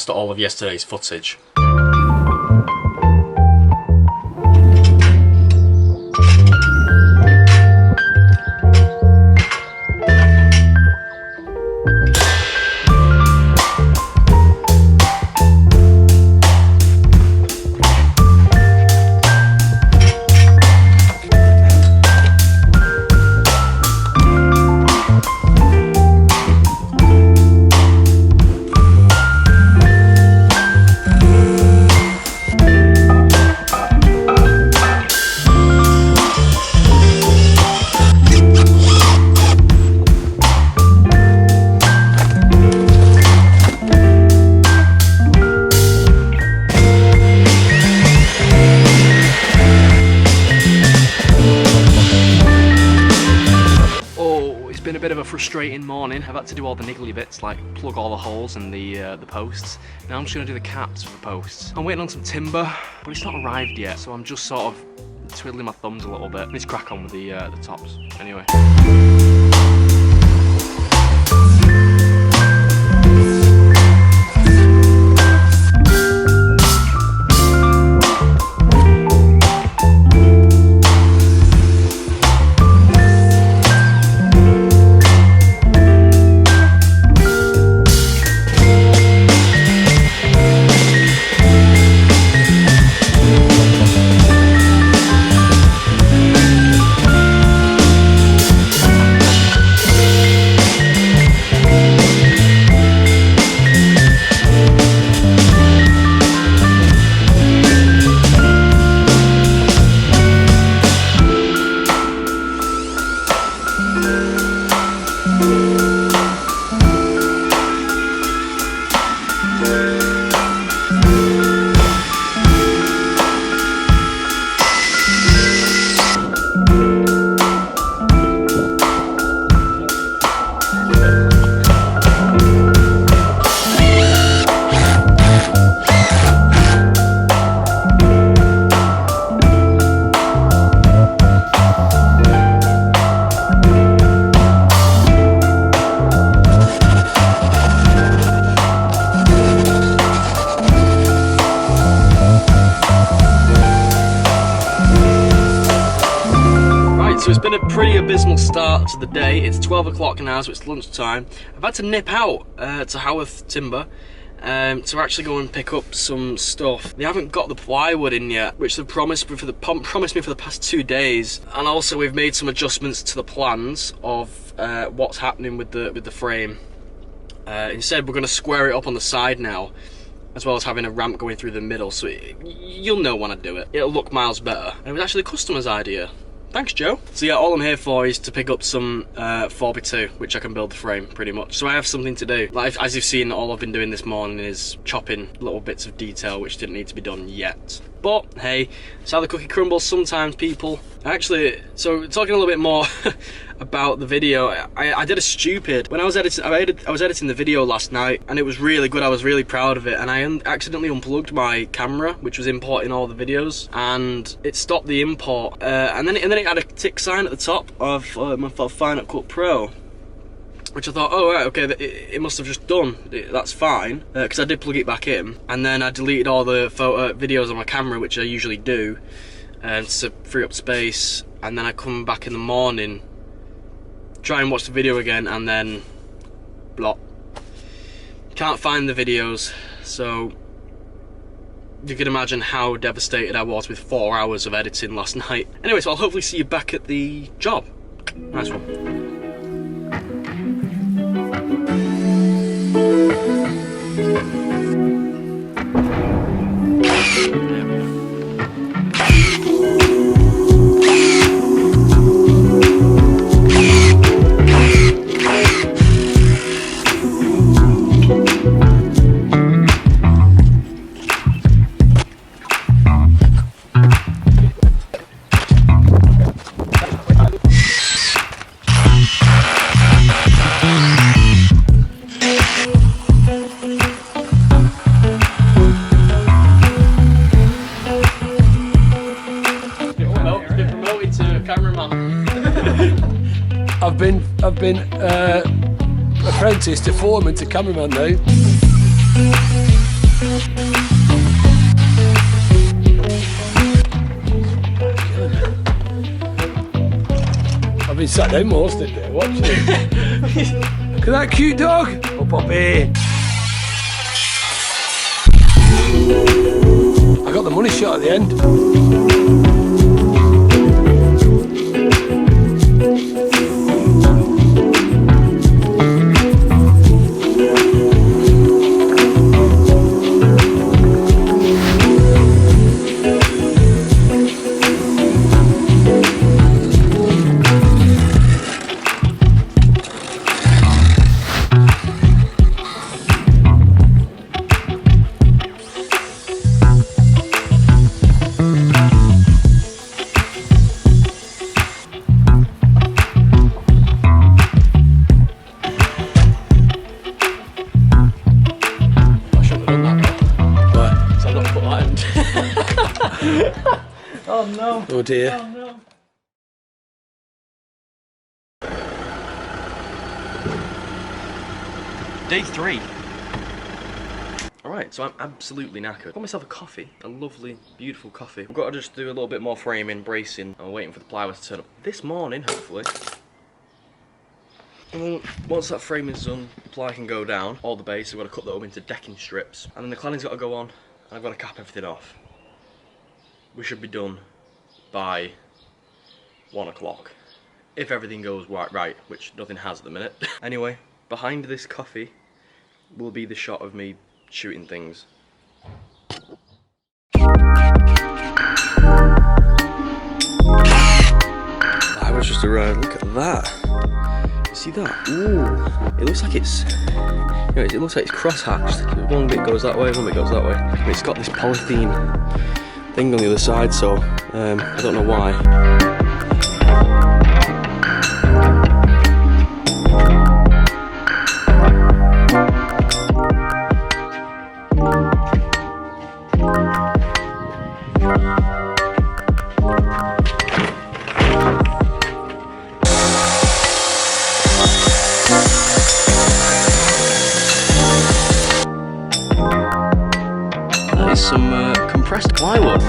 lost all of yesterday's footage. Been a bit of a frustrating morning. I've had to do all the niggly bits like plug all the holes in the posts. Now I'm just going to do the caps for the posts. I'm waiting on some timber, but it's not arrived yet, so I'm just sort of twiddling my thumbs a little bit. Let's crack on with the tops anyway. So it's been a pretty abysmal start to the day. It's 12 o'clock now, so it's lunchtime. I've had to nip out to Haworth Timber to actually go and pick up some stuff. They haven't got the plywood in yet, which they've promised me for the past 2 days. And also we've made some adjustments to the plans of what's happening with the frame. Instead, we're going to square it up on the side now, as well as having a ramp going through the middle. So you'll know when I do it. It'll look miles better. And it was actually the customer's idea. Thanks, Joe. So yeah, all I'm here for is to pick up some 4x2, which I can build the frame pretty much. So I have something to do. Like, as you've seen, all I've been doing this morning is chopping little bits of detail which didn't need to be done yet. But hey, it's how the cookie crumbles sometimes, people. Actually, so talking a little bit more about the video, I did a stupid. When I was editing the video last night, and it was really good. I was really proud of it, and I accidentally unplugged my camera, which was importing all the videos, and it stopped the import. And then it had a tick sign at the top of my Final Cut Pro, which I thought, oh right, okay, it must have just done. That's fine, because I did plug it back in, and then I deleted all the videos on my camera, which I usually do, to free up space. And then I come back in the morning, try and watch the video again, and then blop. Can't find the videos, so you can imagine how devastated I was with 4 hours of editing last night. Anyway, so I'll hopefully see you back at the job. Nice one. I've been apprentice to foreman to cameraman now. I've been sat there most of the day watching it. Look at that cute dog. Oh, Poppy. I got the money shot at the end. Oh no. Oh dear. Oh no. Day 3. Alright, so I'm absolutely knackered. Got myself a coffee, a lovely, beautiful coffee. I've got to just do a little bit more framing, bracing. I'm waiting for the plywood to turn up this morning, hopefully. And then once that framing's done, the ply can go down, all the base. I've got to cut that up into decking strips. And then the cladding's got to go on, and I've got to cap everything off. We should be done by 1 o'clock. If everything goes right, which nothing has at the minute. Anyway, behind this coffee will be the shot of me shooting things. I was just around, look at that. You see that? Ooh. It looks like it's, you know, it looks like it's cross-hatched. One bit goes that way, one bit goes that way. And it's got this polythene thing on the other side, so I don't know why. That is some compressed plywood.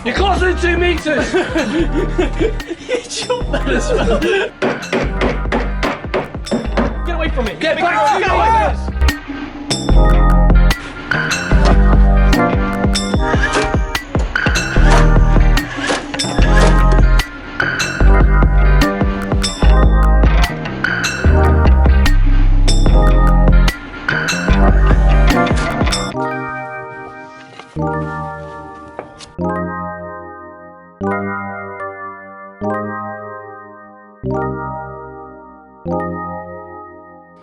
You're closer than 2 meters! You jumped that as well. Get away from me! Get back! Get away!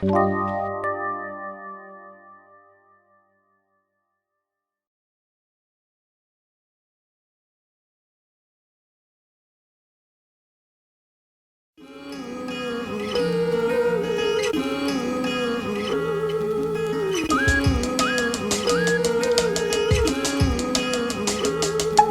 Thank you.